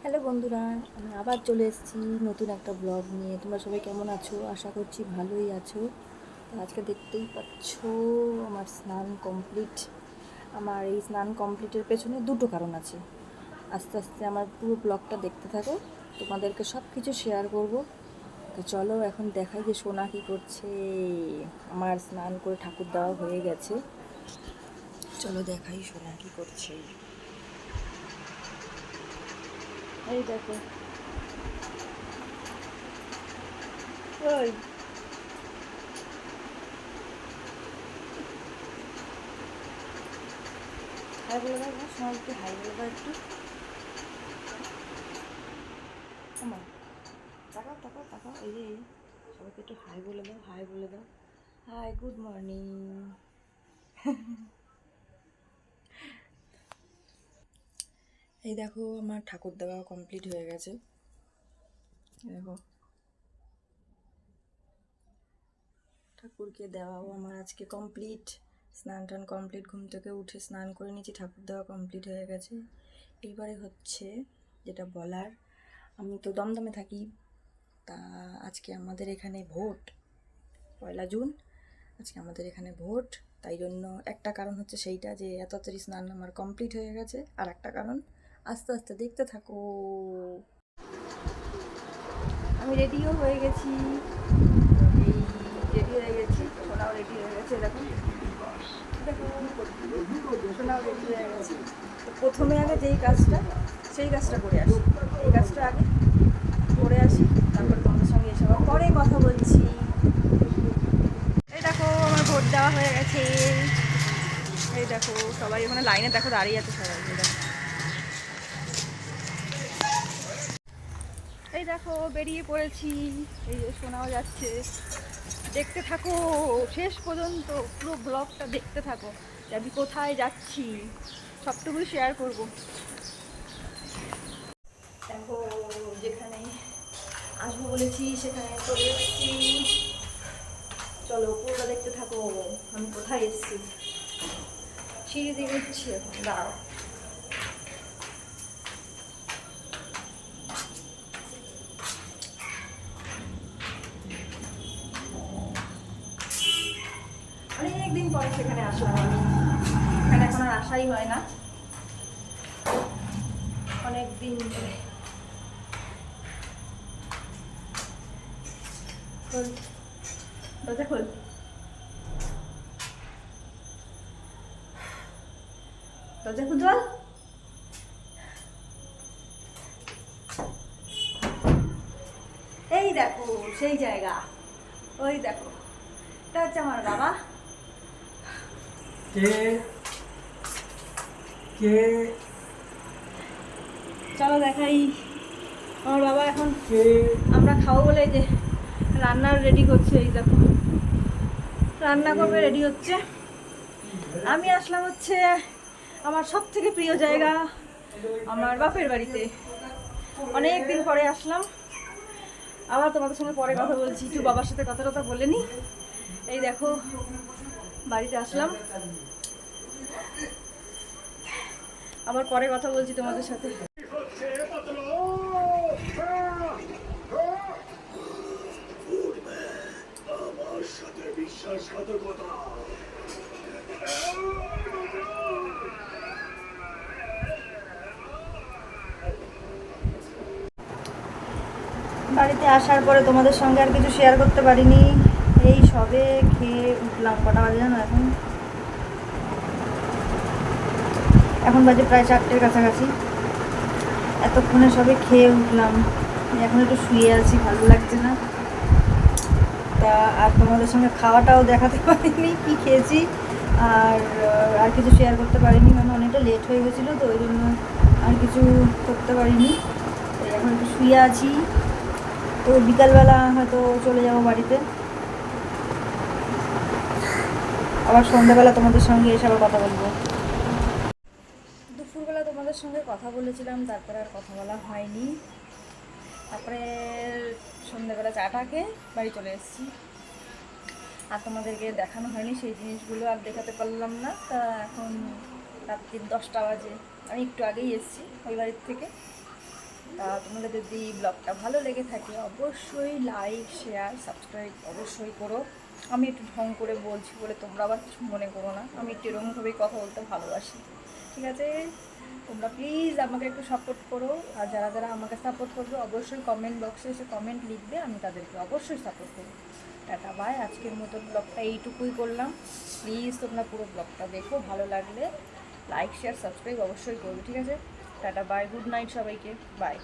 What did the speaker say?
Hello বন্ধুরা, আমি আবার চলে এসেছি নতুন একটা ব্লগ নিয়ে। তোমরা সবাই কেমন আছো? আশা করছি ভালোই আছো। তো আজকে দেখতেই পাচ্ছ আমার স্নান কমপ্লিট। আমার এই স্নান কমপ্লিটের পেছনে দুটো কারণ আছে। আস্তে আস্তে আমার পুরো ব্লগটা দেখতে থাকো, তোমাদেরকে সব কিছু শেয়ার করব। তো চলো এখন দেখাই যে সোনা কী করছে। আমার স্নান করে ঠাকুর দেওয়া হয়ে গেছে, চলো দেখাই সোনা কী করছে। এই দেখো, ওই হাই বলে দাও না, সবাইকে হাই বলে দাও একটু। আমার তাকাও তাকাও তাকাও, এই যে সবাইকে একটু হাই বলে দাও, হাই বলে দাও। Hi, good morning. এই দেখো আমার ঠাকুর দেওয়া কমপ্লিট হয়ে গেছে। দেখো ঠাকুরকে দেওয়াও আমার আজকে কমপ্লিট। স্নান টান কমপ্লিট, ঘুম থেকে উঠে স্নান করে নিয়েছি, ঠাকুর দেওয়া কমপ্লিট হয়ে গেছে। এইবারে হচ্ছে যেটা বলার, আমি তো দমদমে থাকি, তা আজকে আমাদের এখানে ভোট, 1 জুন আজকে আমাদের এখানে ভোট। তাই জন্য একটা কারণ হচ্ছে সেইটা যে এত তাড়াতাড়ি স্নান আমার কমপ্লিট হয়ে গেছে, আর একটা কারণ আস্তে আস্তে দেখতে থাকো। আমি রেডিও হয়ে গেছি, এই রেডি হয়ে গেছি, সোনাও রেডি হয়ে গেছে। দেখো দেখো, সোনাও রেডি হয়ে গেছে। তো প্রথমে আগে যেই কাজটা, সেই কাজটা করে আসি, এই কাজটা আগে করে আসি, তারপর তোমাদের সঙ্গে এসে আবার পরে কথা বলছি। এই দেখো আমার ভোট দেওয়া হয়ে গেছে। এই দেখো সবাই ওখানে লাইনে দেখো দাঁড়িয়ে আছে সবাই। এই দেখো বেরিয়ে পড়েছি, এই যে শোনাও যাচ্ছে। দেখতে থাকো শেষ পর্যন্ত, পুরো ব্লগটা দেখতে থাকো যে আমি কোথায় যাচ্ছি, সবটুকুই শেয়ার করব। দেখো যেখানে আসবো বলেছি সেখানে চলে এসেছি। চলো পুরোটা দেখতে থাকো আমি কোথায় এসেছি। সিঁড়ি দিয়ে উঠছি এখন, দাঁড়াও। অনেকদিন পরে সেখানে আসলাম আমি, এখানে এখন আর আসাই হয় না অনেকদিন ধরে। খোল, দরজা খোল, দরজা খুল। এই দেখো সেই জায়গা, ওই দেখো, এটা হচ্ছে আমার বাবা। কে কে চলো দেখাই আমার বাবা এখন আমরা খাবো বলে যে রান্নার রেডি করছে। এই দেখো রান্না করবে, রেডি হচ্ছে। আমি আসলাম হচ্ছে আমার সব থেকে প্রিয় জায়গা, আমার বাপের বাড়িতে। অনেক দিন পরে আসলাম, আবার তোমাদের সঙ্গে পরে কথা বলছি, একটু বাবার সাথে কথা টথা বলে নি। এই দেখো বাড়িতে আসলাম, আবার পরে কথা বলছি তোমাদের সাথে। বাড়িতে আসার পরে তোমাদের সঙ্গে আর কিছু শেয়ার করতে পারিনি। এই সবে খেয়ে উঠলাম, কটা বাজে জানো? এখন বাজে প্রায় 4টের কাছাকাছি। এতক্ষণে সবে খেয়ে উঠলাম, এখন একটু শুয়ে আছি, ভালো লাগছে না। তা আর তোমাদের সঙ্গে খাওয়াটাও দেখাতে পারিনি কি খেয়েছি, আর আর কিছু শেয়ার করতে পারিনি, মানে অনেকটা লেট হয়ে গেছিলো, তো ওই জন্য আর কিছু করতে পারিনি। তো এখন একটু শুয়ে আছি, তো বিকালবেলা হয়তো চলে যাবো বাড়িতে, আবার সন্ধ্যাবেলা তোমাদের সঙ্গে এসে আবার কথা বলবো। দুপুরবেলা তোমাদের সঙ্গে কথা বলেছিলাম, তারপরে আর কথা বলা হয়নি। তারপরে সন্ধ্যাবেলা চাটা খেয়ে বাড়ি চলে এসেছি, আর তোমাদেরকে দেখানো হয়নি সেই জিনিসগুলো, আর দেখাতে পারলাম না। তা এখন রাত্রি 10টা বাজে, আমি একটু আগেই এসেছি ওই বাড়ির থেকে। তা তোমাদের যদি ব্লগটা ভালো লেগে থাকে অবশ্যই লাইক শেয়ার সাবস্ক্রাইব অবশ্যই করো। আমি একটু ঢং করে বলছি বলে তোমরা আবার কিছু মনে করো না, আমি একটু এরকমভাবেই কথা বলতে ভালোবাসি, ঠিক আছে? তোমরা প্লিজ আমাকে একটু সাপোর্ট করো, আর যারা যারা আমাকে সাপোর্ট করবে অবশ্যই কমেন্ট বক্সে এসে কমেন্ট লিখবে, আমি তাদেরকে অবশ্যই সাপোর্ট করবো। টাটা বাই, আজকের মতো ব্লগটা এইটুকুই করলাম। প্লিজ তোমরা পুরো ব্লগটা দেখো, ভালো লাগলে লাইক শেয়ার সাবস্ক্রাইব অবশ্যই করবে, ঠিক আছে? টাটা বাই, গুড নাইট সবাইকে, বাই।